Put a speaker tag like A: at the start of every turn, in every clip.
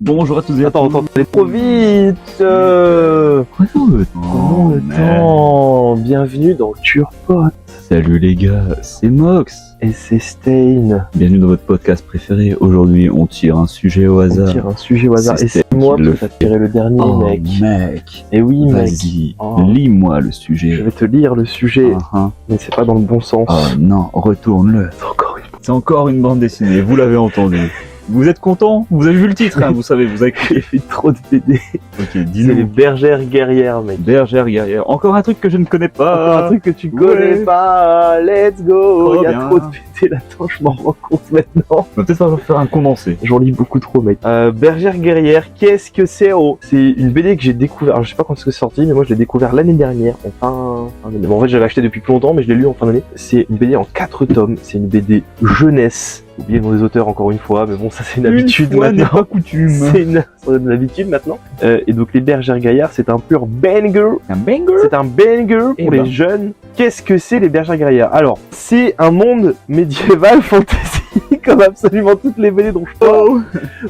A: Bonjour à tous et à tous.
B: Attends, t'allais trop vite. Comment le temps? Bienvenue dans Turpot.
A: Salut les gars, c'est Mox.
B: Et c'est Stain.
A: Bienvenue dans votre podcast préféré. Aujourd'hui, on tire un sujet au hasard.
B: On tire un sujet au hasard.
A: C'est
B: Et c'est
A: Stain
B: moi
A: qui
B: qui
A: le
B: t'as
A: fait.
B: tiré le dernier,
A: mec.
B: Et oui, mec.
A: Vas-y,
B: Oh.
A: lis-moi le
B: Je
A: sujet.
B: vais te lire le sujet, mais c'est pas dans le bon sens.
A: Oh non, retourne-le.
B: C'est encore une.
A: C'est encore une bande dessinée, vous l'avez entendu. Vous êtes content? Vous avez vu le titre, hein, vous savez, vous avez
B: J'ai fait trop de BD.
A: Ok,
B: C'est les
A: dis-nous.
B: bergères guerrières, mec.
A: Bergère guerrière. Encore un truc que je ne connais
B: Encore
A: pas.
B: un truc que tu
A: ouais.
B: connais pas. Let's go.
A: Trop
B: Il y a
A: bien.
B: trop de BD là-dedans, je m'en rends compte maintenant.
A: On va peut-être falloir faire un condensé.
B: J'en lis beaucoup trop, mec. Bergère guerrière, qu'est-ce que c'est? C'est une BD que j'ai découvert. Alors, je sais pas quand est-ce que c'est sorti, mais moi je l'ai découvert l'année dernière, en fin d'année. Bon, en fait, j'avais acheté depuis plus longtemps, mais je l'ai lu en fin d'année. C'est une BD en 4 tomes. C'est une BD jeunesse. J'ai oublié le nom des auteurs encore une fois, mais bon, ça c'est une habitude
A: fois n'est
B: maintenant.
A: pas coutume.
B: C'est une habitude maintenant. Et donc, les Bergères guerrières, c'est un pur banger.
A: Un banger.
B: C'est un banger
A: Eh
B: pour
A: ben.
B: les jeunes. Qu'est-ce que c'est les Bergères guerrières? Alors, c'est un monde médiéval fantasy, comme absolument toutes les BD dont je parle.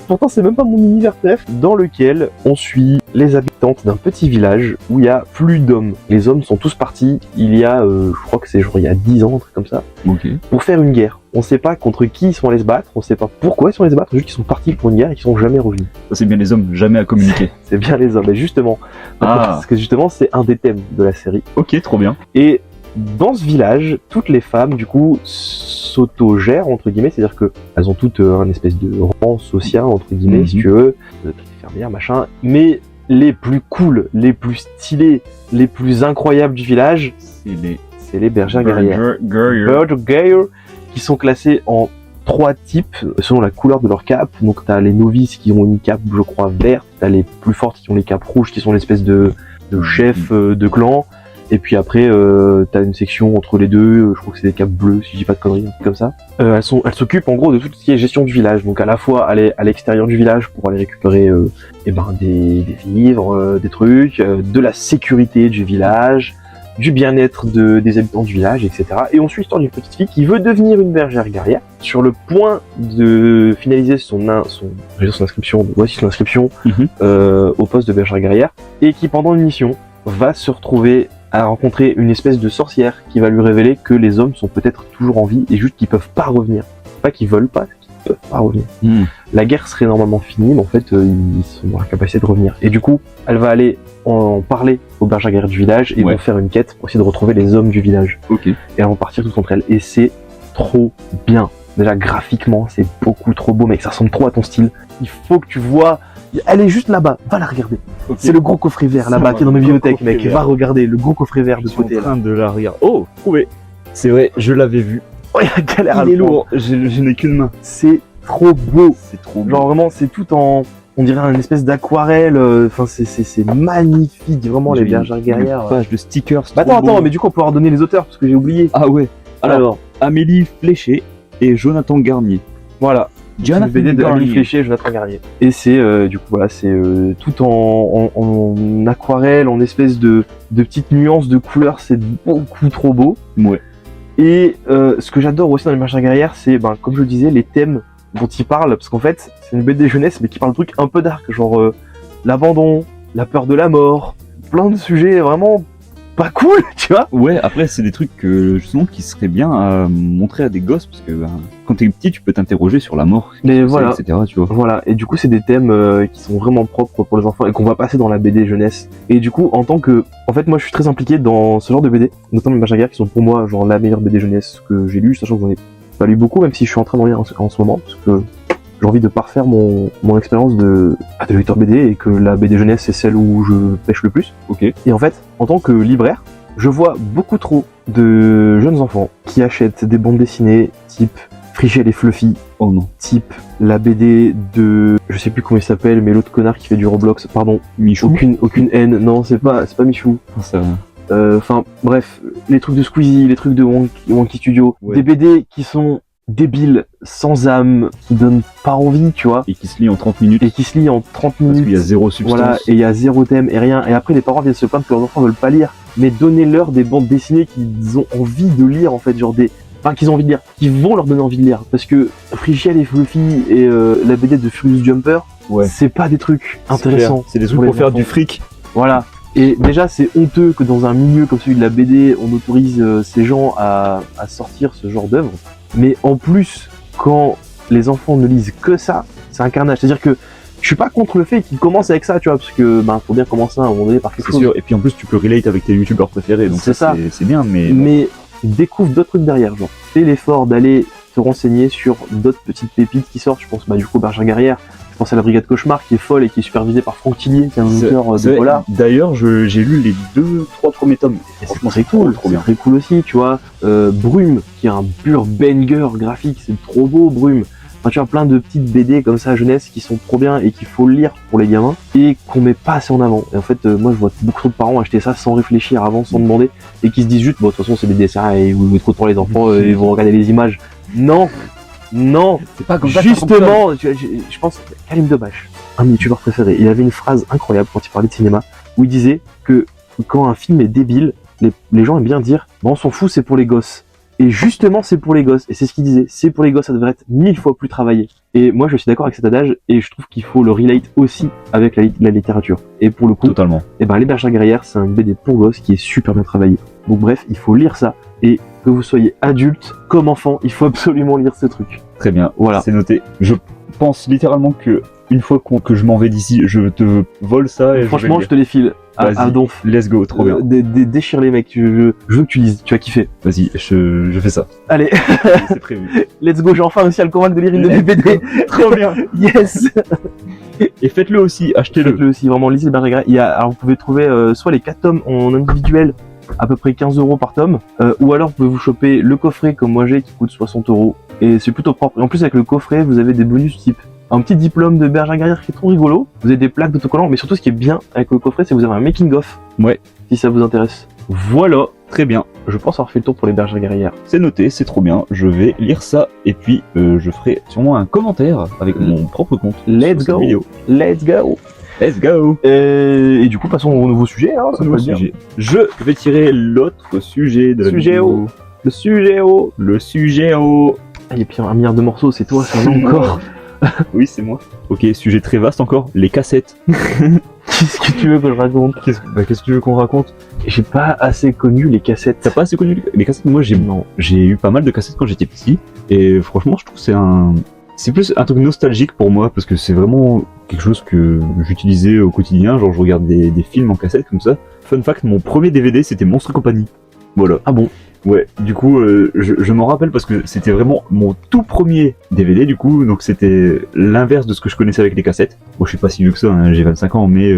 B: Pourtant, c'est même pas mon univers préf, dans lequel on suit les habitantes d'un petit village où il y a plus d'hommes. Les hommes sont tous partis il y a, je crois que c'est genre il y a 10 ans, un truc comme ça,
A: Ok.
B: pour faire une guerre. On sait pas contre qui ils sont allés se battre, on sait pas pourquoi ils sont allés se battre, juste qu'ils sont partis pour une guerre et qu'ils sont jamais revenus.
A: Ça c'est bien les hommes, jamais à communiquer.
B: C'est bien les hommes, et justement, parce que justement c'est un des thèmes de la série.
A: Ok, trop bien.
B: Et dans ce village, toutes les femmes, du coup, s'autogèrent, entre guillemets, c'est-à-dire qu'elles ont toutes un espèce de rang social, entre guillemets, si tu veux, fermières, machin, mais les plus cool, les plus stylés, les plus incroyables du village, c'est les bergères guerrières. Bergères guerrières, qui sont classées en 3 types, selon la couleur de leur cape. Donc t'as les novices qui ont une cape, je crois, verte, t'as les plus fortes qui ont les capes rouges, qui sont l'espèce de chefs de clan. Et puis après, t'as une section entre les deux, je crois que c'est des capes bleues, si je dis pas de conneries, un truc comme ça. Elles s'occupent en gros de tout ce qui est gestion du village, donc à la fois aller à l'extérieur du village pour aller récupérer des vivres, des trucs, de la sécurité du village, du bien-être des habitants du village, etc. Et on suit l'histoire d'une petite fille qui veut devenir une bergère guerrière, sur le point de finaliser son inscription, au poste de bergère guerrière, et qui pendant une mission va se retrouver à rencontrer une espèce de sorcière qui va lui révéler que les hommes sont peut-être toujours en vie et juste qu'ils peuvent pas revenir. Pas qu'ils veulent pas, qu'ils peuvent pas revenir. La guerre serait normalement finie, mais en fait ils sont dans la capacité de revenir. Et du coup, elle va aller en parler aux bergères guerrières du village et vont faire une quête pour essayer de retrouver les hommes du village.
A: Ok.
B: Et elles vont partir toutes contre elles. Et c'est trop bien. Déjà graphiquement, c'est beaucoup trop beau, mec. Ça ressemble trop à ton style. Il faut que tu vois. Elle est juste là-bas, va la regarder. Okay. C'est le gros coffret vert là-bas qui est dans mes bibliothèques, mec. Va regarder le gros coffret vert de côté.
A: Je suis en train de la regarder. Oh, trouvé. C'est vrai, je l'avais vu.
B: Oh, il y a galère à
A: il est lourd, je n'ai qu'une main.
B: C'est trop beau.
A: C'est trop beau.
B: Genre vraiment, c'est tout en... On dirait une espèce d'aquarelle. Enfin, c'est magnifique, vraiment, les bergères guerrières.
A: Une page de stickers.
B: Bah attends, mais du coup, on peut leur donner les auteurs parce que j'ai oublié.
A: Ah ouais. Alors, Amélie Fléché et Jonathan Garnier.
B: Voilà.
A: Jonathan
B: BD de Amélie Fléché et Jonathan Garnier. Et c'est du coup voilà, c'est tout en aquarelle, en espèce de petites nuances de couleurs, c'est beaucoup trop beau.
A: Ouais.
B: Et ce que j'adore aussi dans les bergères guerrières, c'est comme je le disais, les thèmes dont ils parlent, parce qu'en fait c'est une BD jeunesse mais qui parle de trucs un peu dark, genre l'abandon, la peur de la mort, plein de sujets vraiment pas cool, tu vois.
A: Ouais, après c'est des trucs justement qui seraient bien à montrer à des gosses parce que quand t'es petit tu peux t'interroger sur la mort,
B: mais voilà,
A: etc. Tu vois.
B: Voilà, et du coup c'est des thèmes qui sont vraiment propres pour les enfants et qu'on va passer dans la BD jeunesse. Et du coup en fait moi je suis très impliqué dans ce genre de BD, notamment les bergères guerrières qui sont pour moi genre la meilleure BD jeunesse que j'ai lue, sachant que j'en ai pas lu beaucoup, même si je suis en train d'en lire en ce moment, parce que j'ai envie de parfaire mon expérience de lecteur BD et que la BD jeunesse c'est celle où je pêche le plus.
A: Ok.
B: Et en fait, en tant que libraire, je vois beaucoup trop de jeunes enfants qui achètent des bandes dessinées type Frichel et Fluffy.
A: Oh non.
B: Type la BD de... Je sais plus comment il s'appelle, mais l'autre connard qui fait du Roblox, pardon.
A: Michou.
B: Aucune haine, non c'est pas Michou.
A: Ça...
B: Enfin bref, les trucs de Squeezie, les trucs de Wonky Studio, des BD qui sont débiles, sans âme, qui donnent pas envie, tu vois.
A: Et qui se lit en 30 minutes.
B: Et qui se lit en 30 minutes.
A: Parce qu'il y a zéro substance.
B: Voilà, et il y a zéro thème et rien. Et après les parents viennent se plaindre que leurs enfants veulent pas lire. Mais donnez-leur des bandes dessinées qu'ils ont envie de lire en fait, genre des enfin qu'ils ont envie de lire, qui vont leur donner envie de lire. Parce que Frigiel et Fluffy et la BD de Furious Jumper, c'est pas des trucs intéressants.
A: C'est des trucs pour faire du fric.
B: Voilà. Et déjà, c'est honteux que dans un milieu comme celui de la BD, on autorise ces gens à sortir ce genre d'œuvre. Mais en plus, quand les enfants ne lisent que ça, c'est un carnage. C'est-à-dire que je suis pas contre le fait qu'ils commencent avec ça, tu vois, parce que faut bien commencer à un moment donné par quelque chose.
A: C'est sûr. Et puis en plus, tu peux relate avec tes youtubeurs préférés, donc
B: c'est ça.
A: C'est bien, mais.
B: Mais découvre d'autres trucs derrière, genre fais l'effort d'aller te renseigner sur d'autres petites pépites qui sortent. Je pense du coup Bergère Guerrière. Je pense à la Brigade Cauchemar qui est folle et qui est supervisée par Franck Tillier, qui est un auteur de polar.
A: D'ailleurs, j'ai lu les 2-3 premiers tomes.
B: Et franchement, c'est cool, c'est très cool aussi, tu vois. Brume, qui est un pur banger graphique, c'est trop beau, Brume. Enfin, tu vois, plein de petites BD comme ça, jeunesse, qui sont trop bien et qu'il faut lire pour les gamins et qu'on met pas assez en avant. Et en fait, moi, je vois beaucoup de parents acheter ça sans réfléchir avant, sans demander, et qui se disent juste, bon, de toute façon, c'est des dessins et vous jouez trop pour les enfants, ils vont regarder les images. Non,
A: c'est pas comme ça.
B: Justement, je pense Karim Debache, un de mes youtubeurs préférés, il avait une phrase incroyable quand il parlait de cinéma, où il disait que quand un film est débile, les gens aiment bien dire, bon, on s'en fout, c'est pour les gosses. Et justement, c'est pour les gosses. Et c'est ce qu'il disait. C'est pour les gosses, ça devrait être 1000 fois plus travaillé. Et moi, je suis d'accord avec cet adage, et je trouve qu'il faut le relate aussi avec la littérature. Et pour le coup,
A: totalement.
B: Les Bergères Guerrières, c'est un BD pour gosses qui est super bien travaillé. Donc bref, il faut lire ça. Et que vous soyez adulte comme enfant, il faut absolument lire ce truc.
A: Très bien.
B: Voilà.
A: C'est noté. Je pense littéralement que une fois que je m'en vais d'ici, je te vole ça et
B: franchement, je te les file. À Donf.
A: Let's go, trop bien.
B: Déchire les mecs, je veux que tu lises, tu vas kiffer.
A: Vas-y, je fais ça.
B: Allez,
A: c'est prévu.
B: Let's go, j'ai enfin réussi à le convaincre de lire une de mes BD.
A: Trop bien.
B: Yes.
A: Et faites-le aussi, achetez-le.
B: Faites-le aussi, vraiment, lisez les Bergères Guerrières. Alors vous pouvez trouver soit les 4 tomes en individuel, à peu près 15 € par tome, ou alors vous pouvez vous choper le coffret comme moi j'ai qui coûte 60 €. Et c'est plutôt propre. Et en plus avec le coffret, vous avez des bonus type un petit diplôme de Bergère Guerrière qui est trop rigolo. Vous avez des plaques d'autocollants, mais surtout ce qui est bien avec le coffret, c'est que vous avez un making of.
A: Ouais.
B: Si ça vous intéresse. Voilà.
A: Très bien.
B: Je pense avoir fait le tour pour les Bergères Guerrières.
A: C'est noté, c'est trop bien. Je vais lire ça et puis je ferai sûrement un commentaire avec mon propre compte.
B: Let's go. Let's go.
A: Let's go.
B: Et du coup, passons au nouveau sujet. Hein, ça
A: nouveau sujet. Je vais tirer l'autre sujet de la vidéo.
B: Le sujet haut.
A: Le sujet haut.
B: Ah, il y a pire un milliard de morceaux, c'est toi, c'est encore.
A: Oui, c'est moi. Ok, sujet très vaste encore, les cassettes.
B: Qu'est-ce que tu veux que je raconte?
A: Qu'est-ce que tu veux qu'on raconte?
B: J'ai pas assez connu les cassettes.
A: T'as pas assez connu les cassettes? Moi, j'ai eu pas mal de cassettes quand j'étais petit. Et franchement, je trouve que c'est plus un truc nostalgique pour moi, parce que c'est vraiment quelque chose que j'utilisais au quotidien. Genre, je regarde des films en cassette comme ça. Fun fact, mon premier DVD, c'était Monstre Compagnie. Voilà.
B: Ah bon?
A: Ouais, du coup, je m'en rappelle parce que c'était vraiment mon tout premier DVD, du coup, donc c'était l'inverse de ce que je connaissais avec les cassettes. Bon, je suis pas si vieux que ça, hein, j'ai 25 ans, mais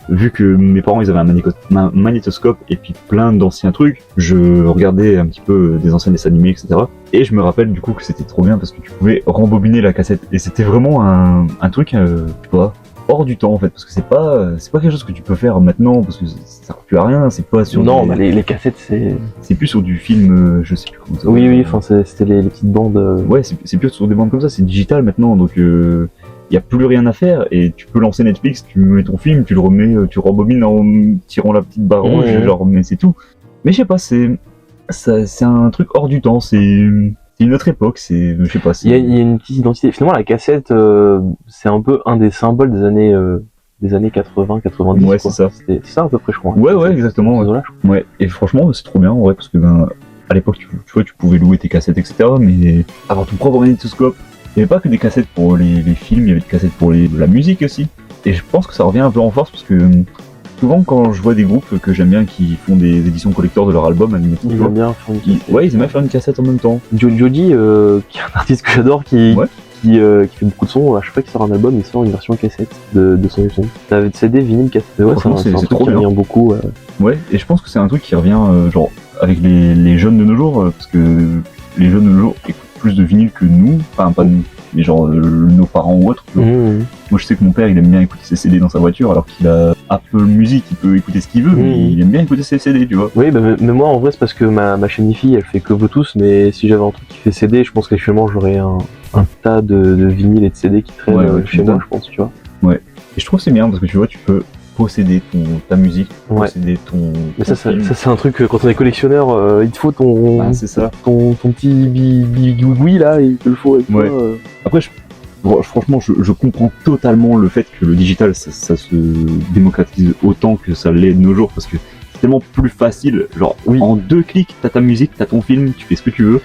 A: vu que mes parents, ils avaient un magnétoscope et puis plein d'anciens trucs, je regardais un petit peu des anciens dessins animés, etc. Et je me rappelle, du coup, que c'était trop bien parce que tu pouvais rembobiner la cassette. Et c'était vraiment un truc, je sais pas, hors du temps en fait, parce que c'est pas quelque chose que tu peux faire maintenant parce que ça sert plus à rien, c'est pas sur
B: non les cassettes
A: c'est plus sur du film, je sais plus comment ça
B: oui enfin c'était les petites bandes
A: ouais, c'est plus sur des bandes comme ça, c'est digital maintenant, donc y a plus rien à faire et tu peux lancer Netflix, tu mets ton film, tu le remets, tu rembobines en tirant la petite barre rouge, genre, mais c'est tout. Mais je sais pas, c'est un truc hors du temps, c'est une autre époque, je sais pas.
B: Il y a une petite identité. Finalement, la cassette, c'est un peu un des symboles des années 80, 90.
A: Ouais, c'est ça.
B: C'est ça à peu près, je crois.
A: Ouais, exactement. Ouais. Et franchement, c'est trop bien, en vrai, parce que à l'époque, tu vois, tu pouvais louer tes cassettes, etc. Mais avoir ton propre magnétoscope, il n'y avait pas que des cassettes pour les films, il y avait des cassettes pour la musique aussi. Et je pense que ça revient un peu en force parce que souvent, quand je vois des groupes que j'aime bien qui font des éditions collector de leur album,
B: ils aiment bien faire une cassette.
A: Ouais, ils aiment bien faire une cassette en même temps.
B: Jody, qui est un artiste que j'adore, qui fait beaucoup de sons, à chaque fois qu'il sort un album, il sort une version cassette de son son. T'avais CD, vinyle, cassette. Ouais, c'est un truc qui revient beaucoup.
A: Ouais, et je pense que c'est un truc qui revient genre avec les jeunes de nos jours, parce que les jeunes de nos jours écoutent plus de vinyle que nous, enfin pas nous, mais genre nos parents ou autres. Moi je sais que mon père il aime bien écouter ses CD dans sa voiture alors qu'il a Apple Music, il peut écouter ce qu'il veut, mais il aime bien écouter ses CD, tu vois.
B: Oui, mais moi en vrai c'est parce que ma chaîne IFI elle fait que Bluetooth, mais si j'avais un truc qui fait CD, je pense qu'actuellement j'aurais un tas de vinyles et de CD qui traînent chez moi, je pense, tu vois.
A: Ouais, et je trouve que c'est bien parce que tu vois, tu peux posséder ta musique,
B: Ouais.
A: posséder ton.
B: Mais
A: ton
B: ça
A: film.
B: c'est un truc, quand on est collectionneur, il te faut
A: Bah, c'est ça.
B: ton petit bigouigoui là, il te le faut avec
A: Ouais.
B: toi.
A: Après, franchement, je comprends totalement le fait que le digital, ça se démocratise autant que ça l'est de nos jours, parce que c'est tellement plus facile. Genre,
B: Oui.
A: en 2 clics, t'as ta musique, t'as ton film, tu fais ce que tu veux.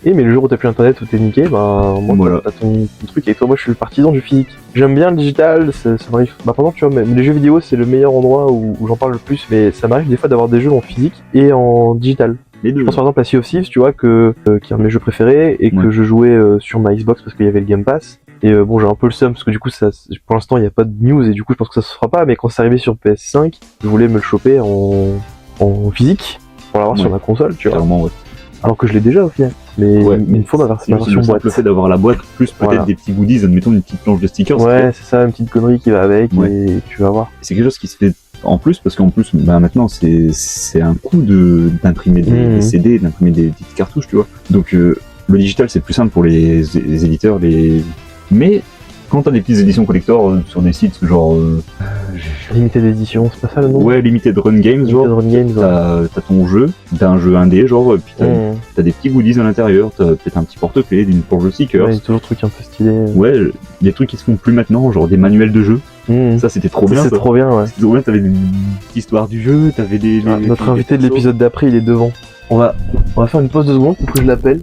B: Mais le jour où t'as plus internet, où t'es niqué, bah moi
A: Voilà.
B: t'as ton truc, et toi moi je suis le partisan du physique. J'aime bien le digital, ça m'arrive. Bah par exemple tu vois, même les jeux vidéo c'est le meilleur endroit où j'en parle le plus, mais ça m'arrive des fois d'avoir des jeux en physique et en digital.
A: Les deux.
B: Je pense par exemple à Sea of Thieves, tu vois, qui est un de mes jeux préférés, et que
A: Ouais.
B: je jouais sur ma Xbox parce qu'il y avait le Game Pass. Et bon, j'ai un peu le seum parce que du coup, pour l'instant, il n'y a pas de news, et du coup, je pense que ça se fera pas. Mais quand c'est arrivé sur PS5, je voulais me le choper en physique pour l'avoir sur
A: Ouais.
B: ma console, tu vois.
A: Clairement, ouais.
B: Alors que je l'ai déjà au final. Mais
A: Ouais,
B: il faut ma
A: C'est
B: version
A: juste le
B: boîte.
A: simple fait d'avoir la boîte, plus peut-être
B: Voilà.
A: des petits goodies, admettons une petite planche de stickers.
B: Ouais, c'est ça, une petite connerie qui va avec,
A: Ouais.
B: et tu vas voir.
A: C'est quelque chose qui se fait en plus, parce qu'en plus, bah, maintenant, c'est un coût d'imprimer des CD, d'imprimer des petites cartouches, tu vois. Donc, le digital, c'est plus simple pour les éditeurs, mais quand t'as des petites éditions collector sur des sites genre
B: Limité d'édition, c'est pas ça le nom?
A: ouais, Limited Run Games,
B: Limited
A: genre
B: Run Games, ouais.
A: t'as ton jeu, t'as un jeu indé, genre, puis
B: Mmh.
A: t'as des petits goodies à l'intérieur, t'as peut-être un petit porte-clés, d'une planche de stickers.
B: Ouais, il y a toujours truc un peu stylé.
A: Ouais, des trucs qui se font plus maintenant, genre des manuels de jeu.
B: Mmh.
A: Ça, c'était trop
B: Ça,
A: bien.
B: c'est
A: ça.
B: trop bien, ouais.
A: C'était trop bien, t'avais une petite histoire du jeu, t'avais
B: Notre invité de l'épisode d'après, il est devant. On va faire une pause de secondes pour que je l'appelle.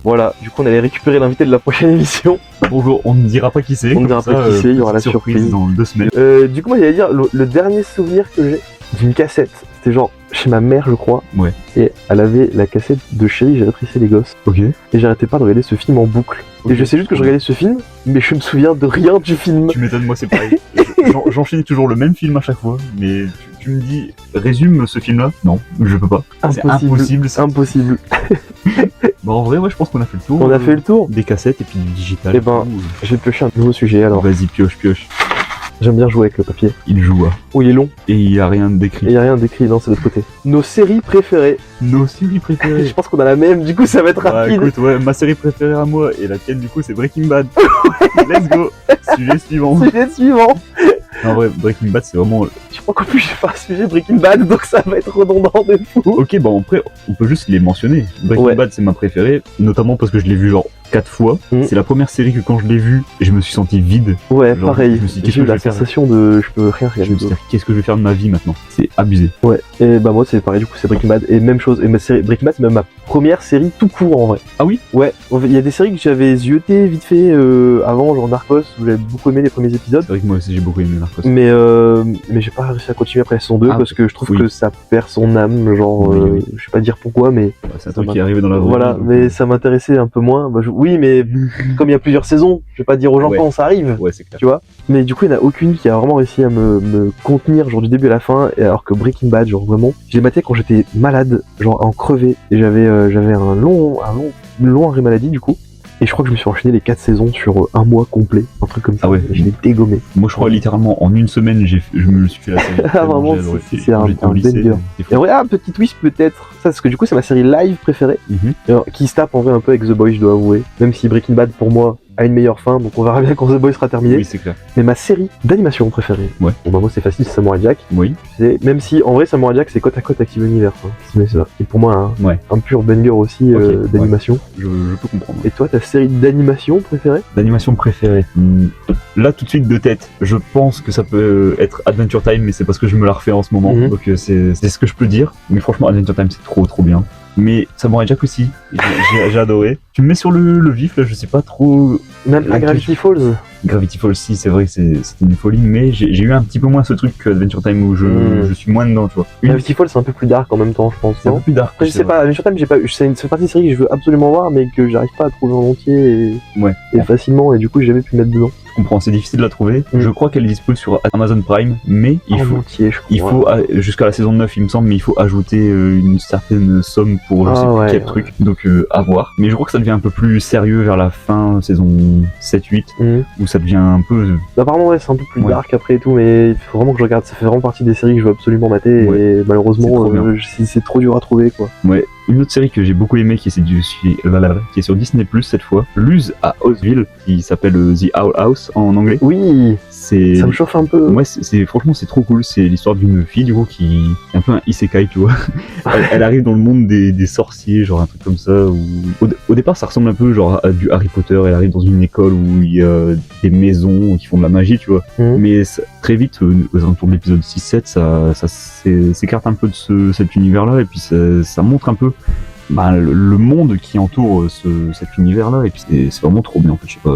B: Voilà, du coup on allait récupérer l'invité de la prochaine émission.
A: Bonjour, on ne dira pas qui c'est.
B: On ne
A: comme
B: dira pas qui c'est, il y aura la
A: petite
B: surprise.
A: dans 2 semaines.
B: Du coup moi j'allais dire, le dernier souvenir que j'ai d'une cassette, c'était genre chez ma mère je crois.
A: Ouais.
B: Et elle avait la cassette de Chérie, j'ai rétréci les gosses.
A: Ok.
B: Et j'arrêtais pas de regarder ce film en boucle.
A: Ok.
B: Et je sais juste que je regardais ce film, mais je me souviens de rien du film.
A: Tu m'étonnes, moi c'est pareil. J'enchaînais toujours le même film à chaque fois, mais tu me dis, résume ce film-là. Non, je peux pas. C'est impossible. ça.
B: Impossible.
A: Bah, en vrai, ouais, je pense qu'on a fait le tour.
B: On a fait le tour.
A: Des cassettes et puis du digital.
B: Eh ben, j'ai pioché un nouveau sujet alors.
A: Vas-y, pioche.
B: J'aime bien jouer avec le papier.
A: Il joue.
B: Oh, il est long.
A: Et il y a rien
B: Et
A: d'écrit.
B: il y a rien d'écrit, non, c'est de l'autre côté. Nos séries préférées.
A: Nos séries préférées.
B: Je pense qu'on a la même, du coup ça va être
A: Bah,
B: rapide.
A: écoute, ouais, ma série préférée à moi et la tienne du coup c'est Breaking Bad. Let's go. Sujet suivant.
B: Sujet suivant.
A: En vrai, Breaking Bad c'est vraiment.
B: Je crois qu'en plus j'ai pas un sujet Breaking Bad, donc ça va être redondant de fou.
A: Ok, bah après on peut juste les mentionner. Breaking
B: Ouais.
A: Bad c'est ma préférée, notamment parce que je l'ai vu genre 4 fois.
B: Mm.
A: C'est la première série que quand je l'ai vue, je me suis senti vide.
B: Ouais,
A: Genre,
B: pareil.
A: je me suis dit, qu'est-ce
B: J'ai eu
A: que je
B: la
A: vais faire
B: sensation de je peux rien
A: Je
B: regarder
A: me suis
B: d'autre.
A: dit, qu'est-ce que je vais faire de ma vie maintenant? C'est abusé.
B: Ouais, et bah moi c'est pareil, du coup c'est Breaking Bad. Et même chose, et ma série Breaking Bad c'est même ma première série tout court en vrai.
A: Ah oui?
B: Ouais, il y a des séries que j'avais zioté vite fait avant, genre Narcos, où j'avais beaucoup aimé les premiers épisodes.
A: C'est vrai que moi aussi j'ai beaucoup aimé Narcos.
B: Mais j'ai pas réussi à continuer après la saison 2
A: Ah,
B: parce que je trouve
A: oui.
B: que ça perd son âme, genre
A: Oui, oui.
B: je sais pas dire pourquoi, mais
A: Bah, c'est un truc qui est arrivé dans la vraie
B: voilà,
A: vie, donc,
B: mais ça m'intéressait un peu moins. Bah, oui, mais comme il y a plusieurs saisons, je vais pas dire aux gens
A: Ouais.
B: quand ça arrive,
A: Ouais, c'est clair.
B: tu vois. Mais du coup, il n'y en a aucune qui a vraiment réussi à me contenir, genre du début à la fin, et alors que Breaking Bad, genre vraiment, je l'ai maté quand j'étais malade, genre en crevé, et j'avais un long arrêt maladie du coup. Et je crois que je me suis enchaîné les 4 saisons sur un mois complet, un truc comme ça.
A: Ah ouais.
B: Et je l'ai dégommé.
A: Moi je crois littéralement en une semaine je me suis fait la série.
B: Ah, vraiment,
A: J'ai adoré.
B: c'est
A: Quand
B: un
A: j'étais au lycée,
B: banger.
A: c'était
B: Et en
A: fou.
B: vrai, un petit twist peut-être, ça parce que du coup c'est ma série live préférée,
A: Mhm.
B: alors, qui se tape en vrai un peu avec The Boys, je dois avouer. Même si Breaking Bad pour moi a une meilleure fin, donc on verra bien quand The Boys sera terminé.
A: Oui, c'est clair.
B: Mais ma série d'animation préférée,
A: Ouais.
B: bon bah moi c'est facile, c'est Samurai Jack.
A: Oui.
B: Même si en vrai Samurai Jack c'est côte à côte avec Steven Universe. Hein. Mais ça. Et pour moi
A: Ouais.
B: un pur banger aussi
A: Ok,
B: d'animation.
A: Je peux comprendre.
B: Et toi ta série d'animation préférée?
A: D'animation préférée. Là, tout de suite de tête, je pense que ça peut être Adventure Time, mais c'est parce que je me la refais en ce moment,
B: Mhm.
A: donc c'est ce que je peux dire. Mais franchement, Adventure Time, c'est trop bien. Mais Samurai Jack aussi, j'ai adoré. Tu me mets sur le vif, là, je sais pas trop.
B: Même
A: La
B: à Gravity Falls.
A: Gravity Falls, si, c'est vrai que c'était une folie, mais j'ai eu un petit peu moins ce truc que Adventure Time où je suis moins dedans, tu vois.
B: Gravity Falls c'est un peu plus dark en même temps je pense.
A: C'est un
B: Non
A: peu plus dark.
B: Après, je sais pas, Adventure Time, j'ai pas eu. C'est une partie de série que je veux absolument voir, mais que j'arrive pas à trouver en entier
A: Ouais.
B: et facilement, et du coup, j'ai jamais pu me mettre dedans.
A: Je comprends, c'est difficile de la trouver.
B: Mm.
A: Je crois qu'elle est disponible sur Amazon Prime, mais
B: En entier, je crois.
A: il faut jusqu'à la saison 9, il me semble, mais il faut ajouter une certaine somme pour je sais plus quel truc, donc à voir. Mais je crois que ça devient un peu plus sérieux vers la fin, saison 7-8, où ça devient un peu.
B: Apparemment, ouais, c'est un peu plus
A: Ouais.
B: dark après et tout, mais il faut vraiment que je regarde. Ça fait vraiment partie des séries que je veux absolument mater,
A: Ouais.
B: et
A: C'est
B: malheureusement,
A: trop bien.
B: c'est trop dur à trouver, quoi.
A: Ouais, Une autre série que j'ai beaucoup aimée qui est sur Disney Plus cette fois, Luz à Houseville, qui s'appelle The Owl House en anglais.
B: Oui,
A: C'est
B: ça me chauffe un peu.
A: Ouais, franchement c'est trop cool. C'est l'histoire d'une fille du coup qui est un peu un isekai, tu vois. Elle arrive dans le monde des sorciers, genre un truc comme ça. Au départ ça ressemble un peu genre à du Harry Potter. Elle arrive dans une école où il y a des maisons qui font de la magie, tu vois. Mais très vite, aux alentours de l'épisode 6-7, ça s'écarte un peu de cet univers-là et puis ça montre un peu le monde qui entoure cet univers-là, et puis c'est vraiment trop bien en fait. Je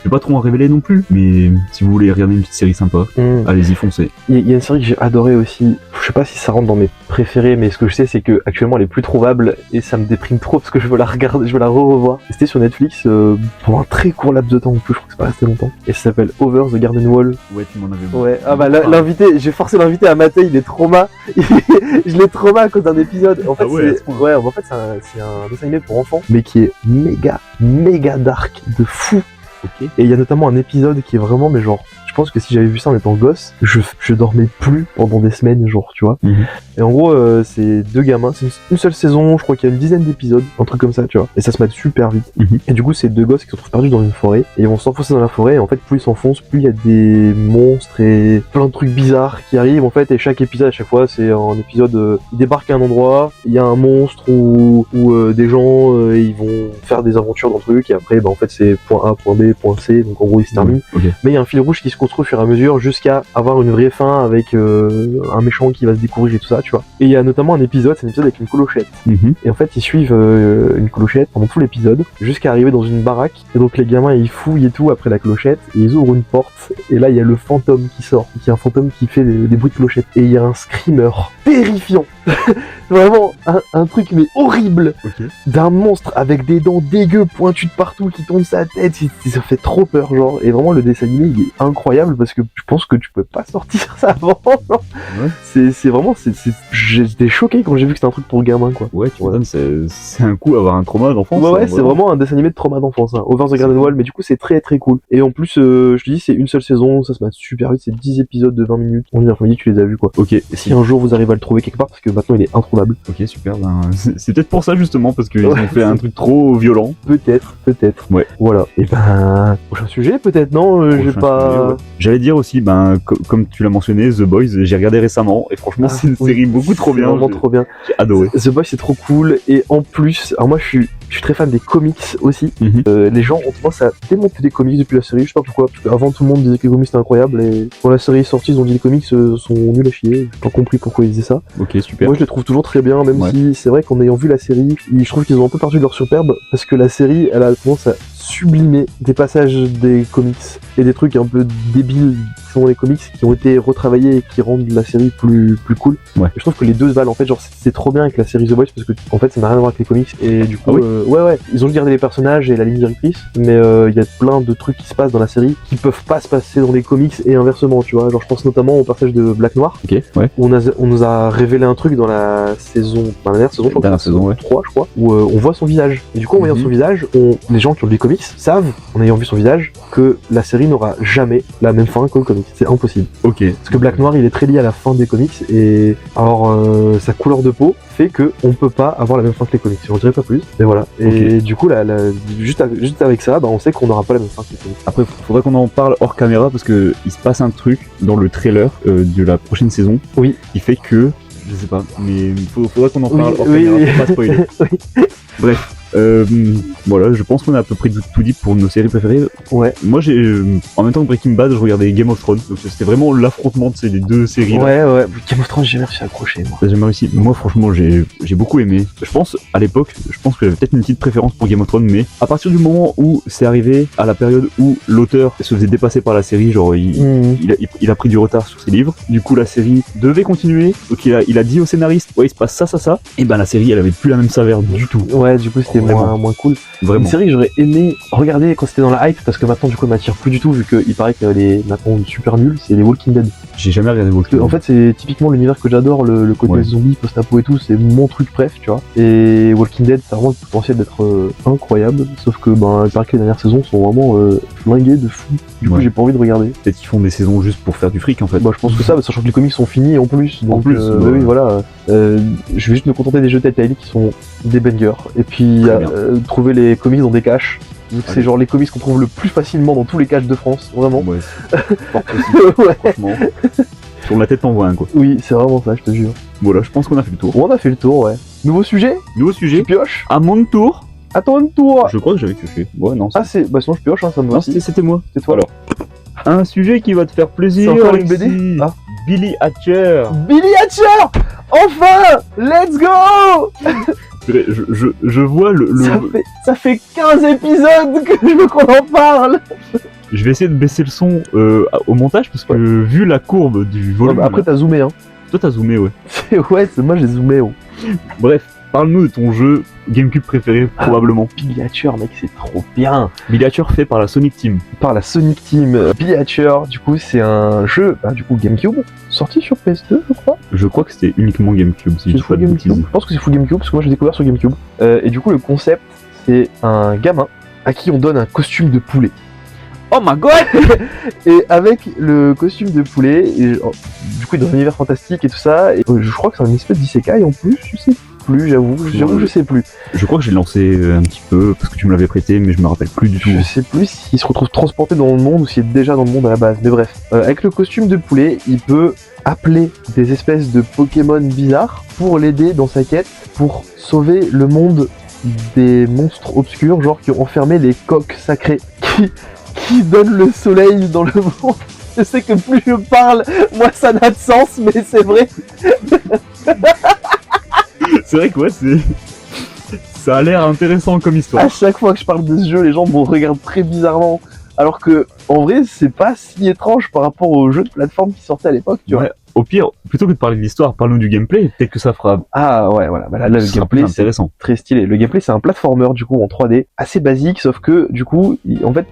A: vais pas trop en révéler non plus, mais si vous voulez regarder une petite série sympa, allez-y, foncez.
B: Il y a une série que j'ai adorée aussi, je sais pas si ça rentre dans mes préférés, mais ce que je sais c'est que actuellement elle est plus trouvable et ça me déprime trop parce que je veux la regarder, je veux la revoir. C'était sur Netflix pour un très court laps de temps en plus, je crois que c'est pas resté longtemps, et ça s'appelle Over the Garden Wall.
A: Ouais, tu m'en avais dit.
B: Ouais, ah bah l'invité, j'ai forcé l'invité à mater, il est trauma. Je l'ai trauma à cause d'un épisode. En fait, c'est un dessin animé pour enfants, mais qui est méga dark de fou.
A: Ok.
B: Et il y a notamment un épisode qui est vraiment, mais genre, je pense que si j'avais vu ça en étant gosse, je dormais plus pendant des semaines, genre, tu vois. Et en gros, c'est deux gamins, c'est une seule saison, je crois qu'il y a une dizaine d'épisodes, un truc comme ça, tu vois. Et ça se mate super vite. Et du coup, c'est deux gosses qui se retrouvent perdus dans une forêt, et ils vont s'enfoncer dans la forêt, et en fait, plus ils s'enfoncent, plus il y a des monstres et plein de trucs bizarres qui arrivent, en fait, et chaque épisode, à chaque fois, c'est un épisode, ils débarquent à un endroit, il y a un monstre ou des gens, ils vont faire des aventures dans le truc, et après, en fait, c'est point A, point B, point C, donc en gros, ils se terminent.
A: Okay.
B: Mais il y a un fil rouge qui se construit au fur et à mesure jusqu'à avoir une vraie fin avec un méchant qui va se découvrir et tout ça, tu vois. Et il y a notamment un épisode, c'est un épisode avec une clochette. Et en fait, ils suivent une clochette pendant tout l'épisode jusqu'à arriver dans une baraque. Et donc les gamins, ils fouillent et tout après la clochette et ils ouvrent une porte. Et là, il y a le fantôme qui sort. Il y a un fantôme qui fait des bruits de clochette. Et il y a un screamer terrifiant. Vraiment un truc mais horrible, d'un monstre avec des dents dégueu pointues de partout qui tournent sa tête, ça fait trop peur genre. Et vraiment le dessin animé il est incroyable parce que je pense que tu peux pas sortir ça avant. C'est vraiment j'étais choqué quand j'ai vu que c'était un truc pour gamin quoi.
A: Ouais, tu vois, c'est un coup avoir un trauma d'enfance.
B: Ouais, c'est vraiment un dessin animé de trauma d'enfance, hein. Over the Garden Wall, mais du coup c'est très très cool. Et en plus je te dis c'est une seule saison, ça se mate super vite, c'est 10 épisodes de 20 minutes. On dit tu les as vus quoi.
A: Ok.
B: Si un jour vous arrivez à le trouver quelque part parce que maintenant il est introuvable.
A: Ok, super. C'est peut-être pour ça justement parce qu'ils ont fait un truc trop violent.
B: Peut-être.
A: Ouais.
B: Voilà. Et prochain sujet peut-être, non j'ai pas.
A: Sujet, ouais. J'allais dire aussi, comme tu l'as mentionné, The Boys, j'ai regardé récemment et franchement c'est une série beaucoup trop bien.
B: Vraiment trop bien.
A: J'ai adoré.
B: The Boys c'est trop cool et en plus, alors moi je suis très fan des comics aussi. Les gens ont tendance à démonter des comics depuis la série, je sais pas pourquoi, parce qu'avant tout le monde disait que les comics c'était incroyable et quand la série est sortie ils ont dit les comics sont nuls à chier, j'ai pas compris pourquoi ils disaient ça.
A: Ok, super.
B: Moi je les trouve toujours très bien, même si c'est vrai qu'en ayant vu la série, je trouve qu'ils ont un peu perdu de leur superbe parce que la série elle a tendance à sublimer des passages des comics et des trucs un peu débiles qui sont dans les comics qui ont été retravaillés et qui rendent la série plus cool. Et je trouve que les deux se valent en fait, genre c'est trop bien avec la série The Boys parce que en fait ça n'a rien à voir avec les comics et du coup ils ont juste gardé les personnages et la ligne directrice mais il y a plein de trucs qui se passent dans la série qui peuvent pas se passer dans les comics et inversement, tu vois. Genre je pense notamment au personnage de Black Noir où on nous a révélé un truc dans la dernière saison, 3 je crois, où on voit son visage et du coup en voyant son visage, les gens qui ont lu les comics savent, en ayant vu son visage, que la série n'aura jamais la même fin que le comics. C'est impossible.
A: Ok.
B: Parce que Black Noir, il est très lié à la fin des comics et alors sa couleur de peau fait que on peut pas avoir la même fin que les comics. J'en dirai pas plus. Mais voilà. Et du coup, juste avec ça, on sait qu'on n'aura pas la même fin que les comics.
A: Après, faudrait qu'on en parle hors caméra parce que il se passe un truc dans le trailer de la prochaine saison.
B: Oui.
A: Qui fait que, je sais pas, mais faudrait qu'on en parle hors caméra pour pas spoiler. Bref. Voilà, je pense qu'on a à peu près tout dit pour nos séries préférées.
B: Ouais.
A: Moi, en même temps que Breaking Bad, je regardais Game of Thrones, donc c'était vraiment l'affrontement de ces deux séries.
B: Ouais. Game of Thrones, j'ai jamais réussi à accrocher, moi.
A: J'ai jamais réussi. Moi, franchement, j'ai beaucoup aimé. Je pense, à l'époque, que j'avais peut-être une petite préférence pour Game of Thrones, mais à partir du moment où c'est arrivé à la période où l'auteur se faisait dépasser par la série, genre il a pris du retard sur ses livres. Du coup, la série devait continuer. Donc il a dit au scénariste, il se passe ça. Et la série, elle avait plus la même saveur du tout.
B: Ouais, du coup, c'était c'était moins cool.
A: Vraiment.
B: Une série que j'aurais aimé regarder quand c'était dans la hype, parce que maintenant du coup elle m'attire plus du tout vu qu'il paraît qu'elle est maintenant super nulle, c'est les Walking Dead.
A: J'ai jamais regardé Walking Dead.
B: En fait c'est typiquement l'univers que j'adore, le côté zombie, post-apo et tout, c'est mon truc préf, tu vois. Et Walking Dead ça a vraiment le potentiel d'être incroyable, sauf que il paraît que les dernières saisons sont vraiment flinguées de fou. Du coup j'ai pas envie de regarder.
A: Peut-être qu'ils font des saisons juste pour faire du fric en fait.
B: Bah je pense que ça, sachant que les comics sont finis en plus. Donc, oui voilà. Je vais juste me contenter des jeux Telltale qui sont des bangers. Et puis trouver les comics dans des caches. C'est genre les comics qu'on trouve le plus facilement dans tous les caches de France, vraiment.
A: Ouais. Fort possible, franchement. Sur la tête t'en vois un quoi.
B: Oui, c'est vraiment ça, je te jure.
A: Voilà, je pense qu'on a fait le tour.
B: On a fait le tour, ouais. Nouveau sujet.
A: Tu
B: pioches.
A: À mon tour.
B: À ton tour.
A: Je crois que j'avais pioché. Ouais, non.
B: Ah, bah sinon je pioche, hein, ça me va.
A: Non,
B: aussi.
A: c'était moi.
B: C'est toi.
A: Alors, un sujet qui va te faire plaisir.
B: C'est encore une BD.
A: Ah. Billy Hatcher.
B: Billy Hatcher. Enfin, let's go.
A: Je vois le...
B: Ça fait 15 épisodes que je veux qu'on en parle.
A: Je vais essayer de baisser le son au montage parce que vu la courbe du volume...
B: Après t'as zoomé, hein.
A: Toi t'as zoomé, ouais.
B: Moi j'ai zoomé, oh.
A: Bref, parle-nous de ton jeu GameCube préféré, probablement.
B: Billy Hatcher, mec, c'est trop bien.
A: Billy Hatcher fait par la Sonic Team. Billy Hatcher, du coup, c'est un jeu, GameCube, sorti sur PS2, je crois. Je crois que c'était uniquement GameCube, si je dis pas de bêtises.
B: Je pense que c'est full GameCube, parce que moi j'ai découvert sur GameCube. Et du coup, le concept, c'est un gamin à qui on donne un costume de poulet.
A: Oh my god.
B: Et avec le costume de poulet, du coup, il est dans un univers fantastique et tout ça, et je crois que c'est un espèce d'isekai en plus, je sais plus, j'avoue, je sais plus.
A: Je crois que j'ai lancé un petit peu parce que tu me l'avais prêté, mais je me rappelle plus du tout.
B: Je sais plus s'il se retrouve transporté dans le monde ou s'il est déjà dans le monde à la base, mais bref. Avec le costume de poulet, il peut appeler des espèces de Pokémon bizarres pour l'aider dans sa quête, pour sauver le monde des monstres obscurs, genre qui ont enfermé les coqs sacrés, qui donnent le soleil dans le monde. Je sais que plus je parle, moins ça n'a de sens, mais c'est vrai.
A: C'est vrai que ouais, ça a l'air intéressant comme histoire.
B: À chaque fois que je parle de ce jeu, les gens me regardent très bizarrement. Alors que, en vrai, c'est pas si étrange par rapport aux jeux de plateforme qui sortaient à l'époque, tu vois.
A: Au pire, plutôt que de parler de l'histoire, parlons du gameplay, peut-être que ça fera...
B: Ah ouais, voilà, là le gameplay, c'est
A: intéressant.
B: Très stylé. Le gameplay, c'est un platformer, du coup, en 3D, assez basique, sauf que, du coup, en fait,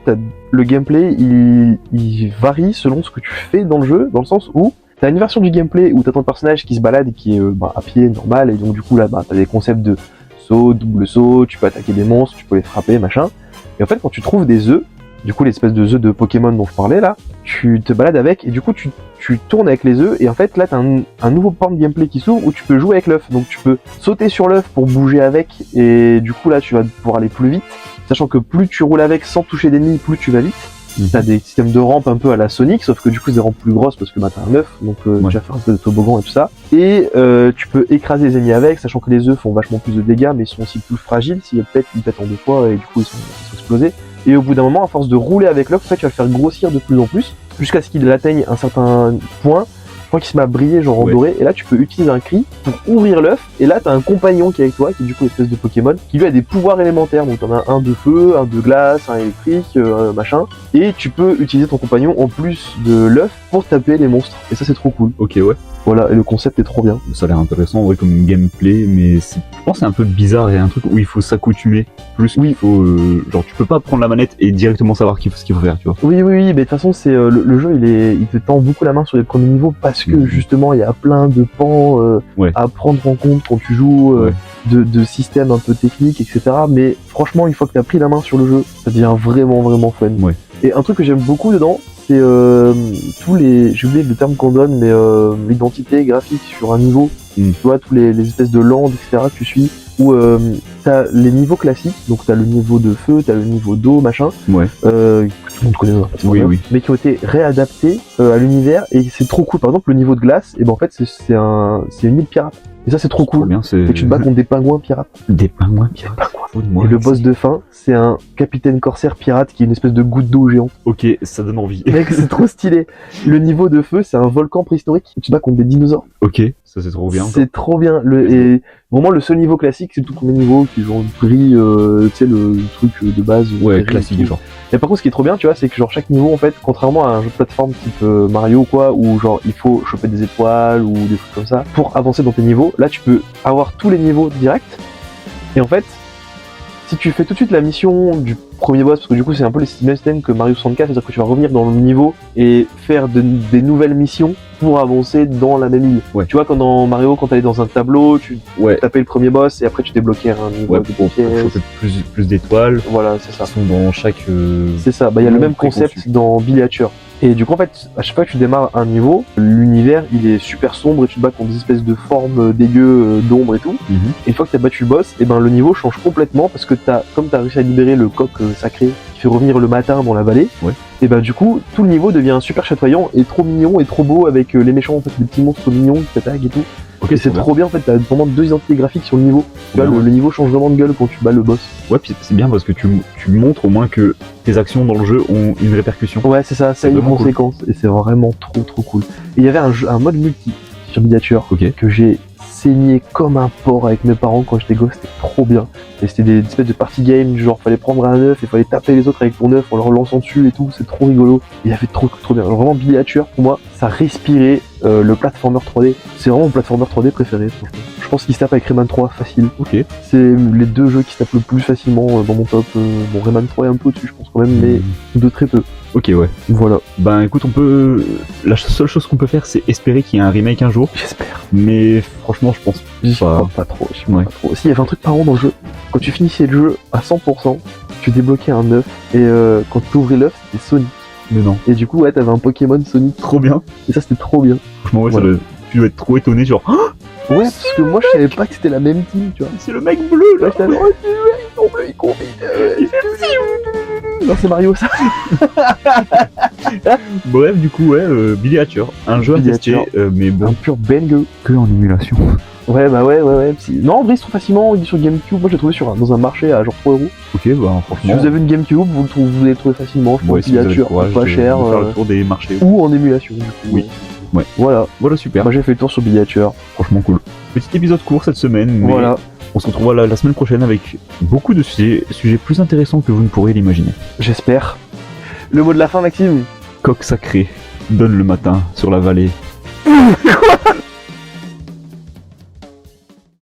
B: le gameplay, il varie selon ce que tu fais dans le jeu, dans le sens où t'as une version du gameplay où t'as ton personnage qui se balade et qui est à pied, normal, et donc du coup, là, t'as des concepts de saut, double saut, tu peux attaquer des monstres, tu peux les frapper, machin. Et en fait, quand tu trouves des œufs, du coup l'espèce de œufs de Pokémon dont je parlais là, tu te balades avec et du coup tu tournes avec les œufs et en fait là t'as un nouveau pan de gameplay qui s'ouvre où tu peux jouer avec l'œuf. Donc tu peux sauter sur l'œuf pour bouger avec et du coup là tu vas pouvoir aller plus vite, sachant que plus tu roules avec sans toucher d'ennemis, plus tu vas vite. T'as des systèmes de rampe un peu à la Sonic, sauf que du coup c'est des rampes plus grosses parce que t'as un œuf, donc tu vas faire un peu de toboggan et tout ça. Et tu peux écraser les ennemis avec, sachant que les œufs font vachement plus de dégâts, mais ils sont aussi plus fragiles. S'ils pètent, ils pètent en 2 fois et du coup ils sont explosés. Et au bout d'un moment, à force de rouler avec l'œuf, en fait, tu vas le faire grossir de plus en plus, jusqu'à ce qu'il atteigne un certain point. Je crois qu'il se met à briller, genre en doré, et là tu peux utiliser un cri pour ouvrir l'œuf, et là t'as un compagnon qui est avec toi, qui est du coup une espèce de Pokémon, qui lui a des pouvoirs élémentaires, donc t'en as un de feu, un de glace, un électrique, machin, et tu peux utiliser ton compagnon en plus de l'œuf pour taper les monstres, et ça c'est trop cool.
A: Ok, ouais.
B: Voilà, et le concept est trop bien.
A: Ça a l'air intéressant, en vrai, comme gameplay, mais je pense que c'est un peu bizarre, et un truc où il faut s'accoutumer, plus qu'il faut... genre, tu peux pas prendre la manette et directement savoir ce qu'il faut faire, tu vois.
B: Oui, mais de toute façon, c'est le jeu, il te tend beaucoup la main sur les premiers niveaux, parce que justement, il y a plein de pans à prendre en compte quand tu joues, de systèmes un peu techniques, etc. Mais franchement, une fois que tu as pris la main sur le jeu, ça devient vraiment, vraiment fun. Ouais. Et un truc que j'aime beaucoup dedans, c'est tous les... J'ai oublié le terme qu'on donne, mais l'identité graphique sur un niveau. Tu vois, tous les espèces de landes, etc. que tu suis, où t'as les niveaux classiques, donc t'as le niveau de feu, t'as le niveau d'eau, machin, que tout le monde connaît, mais qui ont été réadaptés à l'univers, et c'est trop cool. Par exemple, le niveau de glace, et ben en fait c'est une île pirate. Et ça c'est trop cool. Bien, et tu te bats contre des pingouins pirates.
A: Des pingouins pirates.
B: Et le boss de fin, c'est un capitaine corsaire pirate qui est une espèce de goutte d'eau géante.
A: Ok, ça donne envie.
B: Mec, c'est trop stylé. Le niveau de feu, c'est un volcan préhistorique. Et tu te bats contre des dinosaures.
A: Ok, ça c'est trop bien.
B: C'est trop bien. Et vraiment le seul niveau classique, c'est le tout premier niveau qui genre brille, tu sais, le truc de base.
A: Ouais, classique genre.
B: Et par contre, ce qui est trop bien, tu vois, c'est que genre chaque niveau, en fait, contrairement à un jeu de plateforme type Mario ou quoi, où genre il faut choper des étoiles ou des trucs comme ça pour avancer dans tes niveaux, là tu peux avoir tous les niveaux directs. Et en fait, si tu fais tout de suite la mission du premier boss, parce que du coup c'est un peu le système que Mario 64, c'est-à-dire que tu vas revenir dans le niveau et faire des nouvelles missions pour avancer dans la même île.
A: Ouais.
B: Tu vois, quand dans Mario, quand t'allais dans un tableau, tu tapais le premier boss et après tu débloquais un niveau de
A: pour
B: pièces.
A: choper plus d'étoiles.
B: Voilà, c'est ça.
A: Qui sont dans chaque.
B: C'est ça, il y a le même
A: préconçu.
B: concept dans Billy Hatcher. Et du coup, en fait, à chaque fois que tu démarres un niveau, l'univers il est super sombre et tu te bats contre des espèces de formes dégueu d'ombre et tout. Et une fois que tu as battu le boss, et ben le niveau change complètement parce que comme tu as réussi à libérer le coq sacré qui fait revenir le matin dans la vallée, et ben du coup, tout le niveau devient super chatoyant et trop mignon et trop beau avec les méchants, en fait, des petits monstres mignons qui t'attaquent et tout. Et c'est trop bien, en fait, t'as vraiment 2 identités graphiques sur le niveau. Tu vois, le niveau change vraiment de gueule quand tu bats le boss.
A: Ouais, puis c'est bien parce que tu montres au moins que tes actions dans le jeu ont une répercussion.
B: Ouais, c'est ça, ça a une conséquence. Cool. Et c'est vraiment trop cool. Et il y avait un mode multi sur Miniature que j'ai saigné comme un porc avec mes parents quand j'étais gosse, c'était trop bien. Et c'était des espèces de party game, genre fallait prendre un œuf et fallait taper les autres avec ton œuf en leur lançant dessus et tout, c'est trop rigolo. Et il a fait trop bien. Alors vraiment Miniature, pour moi, ça respirait le platformer 3D. C'est vraiment mon platformer 3D préféré, franchement. Je pense qu'il se tape avec Rayman 3 facile. C'est les 2 jeux qui se tapent le plus facilement dans mon top. Bon, Rayman 3 est un peu au-dessus, je pense quand même, mais de très peu.
A: Ok, ouais.
B: Voilà.
A: Ben écoute, la seule chose qu'on peut faire, c'est espérer qu'il y ait un remake un jour.
B: J'espère.
A: Mais franchement, je pense
B: pas trop. Si, il y avait un truc par an dans le jeu. Quand tu finissais le jeu à 100%, tu débloquais un œuf. Et quand tu ouvrais l'œuf, c'était Sonic.
A: Mais non.
B: Et du coup, ouais, t'avais un Pokémon Sonic.
A: Trop bien.
B: Et ça, c'était trop bien.
A: Franchement, ouais, tu dois être trop étonné, genre.
B: Ouais, parce que moi, je savais pas que c'était la même team, tu vois.
A: C'est le mec bleu, là.
B: Ouais, j'étais là, il combine. Il fait non, c'est Mario, ça.
A: Bref, du coup, ouais, Billy Hatcher, un jeu à tester, mais bon.
B: Un pur banger.
A: Que en émulation.
B: Ouais, bah ouais. Non, en vrai, il se trouve facilement, il est sur GameCube. Moi, j'ai trouvé dans un marché à genre 3€.
A: Ok, bah franchement.
B: Si vous avez une GameCube, vous l'avez trouvé facilement. Je pense Billy Hatcher, pas cher.
A: Faire le tour des marchés.
B: Ou en émulation, du coup.
A: Oui. Ouais.
B: Voilà,
A: super.
B: Moi, j'ai fait le tour sur Billy Hatcher.
A: Franchement cool. Petit épisode court cette semaine, mais
B: voilà.
A: On se retrouvera la semaine prochaine avec beaucoup de sujets plus intéressants que vous ne pourrez l'imaginer.
B: J'espère. Le mot de la fin, Maxime.
A: Coq sacré donne le matin sur la vallée.
B: Quoi?